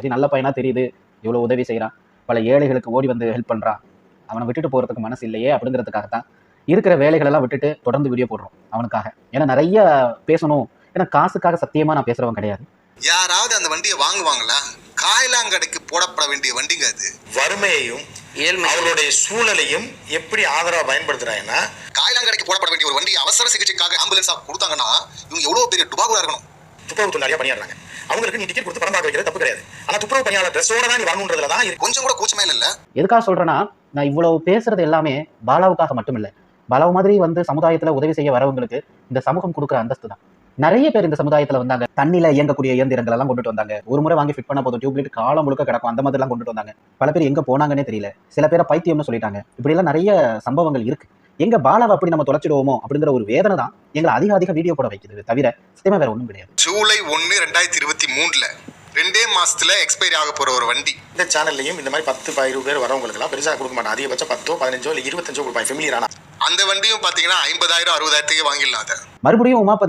சரி நல்ல பையனா தெரியுது, இவ்வளோ உதவி செய்கிறான், பல ஏழைகளுக்கு ஓடி வந்து ஹெல்ப் பண்ணுறான், அவனை விட்டுட்டு போகிறதுக்கு மனசு இல்லையே அப்படிங்கிறதுக்காகத்தான் இருக்கிற வேலைகளெல்லாம் விட்டுட்டு தொடர்ந்து வீடியோ போடுறோம் அவனுக்காக. ஏன்னா நிறைய பேசணும், ஏன்னா காசுக்காக சத்தியமாக நான் பேசுகிறவன் கிடையாது. யாராவது அந்த வண்டியை வாங்குவாங்களா? காயலாங்கடைக்கு போடப்பட வேண்டிய வண்டிங்க அது. வறுமையையும் அவர்களுடைய சூழலையும் எப்படி ஆதரவா பயன்படுத்துறாங்கன்னா, காயலாங்கடைக்கு போடப்பட வேண்டிய ஒரு வண்டி அவசர சிகிச்சைக்காக ஆம்புலன்ஸா கொடுத்தாங்கன்னா இவங்க எவ்வளவு பெரிய டுபாகூரா இருக்கணும். துப்புரவு தொழிலாளியா பணியாடுறாங்க, அவங்களுக்கு நீ டிக்கெட் கொடுத்து படம் பார்க்க வைக்கிறது தப்பு கிடையாது. ஆனா துப்புரவு பணியாளர் ட்ரெஸ்ஸோட தான் நீ வரணுன்றதுல தான் கொஞ்சம் கூட கூச்சமே இல்ல. எதுக்காக சொல்றேன்னா, நான் இவ்வளவு பேசுறது எல்லாமே பாலாவுக்காக மட்டும் இல்லை, பாலாவு மாதிரி வந்து சமுதாயத்துல உதவி செய்ய வரவங்களுக்கு இந்த சமூகம் கொடுக்குற அந்தஸ்து தான். நிறைய பேர் இந்த சமுதாயத்துல வந்தாங்க, தண்ணியில இயங்கக்கூடிய இயந்திரங்கள் எல்லாம் கொண்டுட்டு வந்தாங்க, ஒரு முறை வாங்கி ஃபிட் பண்ண போதும் டியூப்லைட் காலம் முழுக்க கிடக்கும், அந்த மாதிரி எல்லாம் கொண்டுட்டு வந்தாங்க. பல பேர் எங்க போனாங்கன்னே தெரியல, சில பேரை பைத்தியம்னு சொல்லிட்டாங்க. இப்படி எல்லாம் நிறைய சம்பவங்கள் இருக்கு. எங்க பாலாவை அப்படி நம்ம தொலைச்சிடுவோமோ அப்படிங்கிற ஒரு வேதனை தான் எங்களை அதிக வீடியோ போட வைக்குது, தவிர சத்தியமா வேற ஒன்றும் கிடையாது. ஜூலை 1, 2023 2 மாசத்துல எக்ஸ்பைரி ஆக போற ஒரு வண்டி. இந்த சேனல்லையும் இந்த மாதிரி 10-20 பேர் வரவங்களுக்கு எல்லாம் பெருசா கொடுக்க மாட்டாங்க, அதிகபட்சம் 10, 15 இல்ல 25 கொடுப்பாங்க ஃபெமிலியரான. அந்த வண்டியும் பாத்தீங்கன்னா 50,000 60,000 வாங்கிடலாம். அதை மறுபடியும் உமாபதி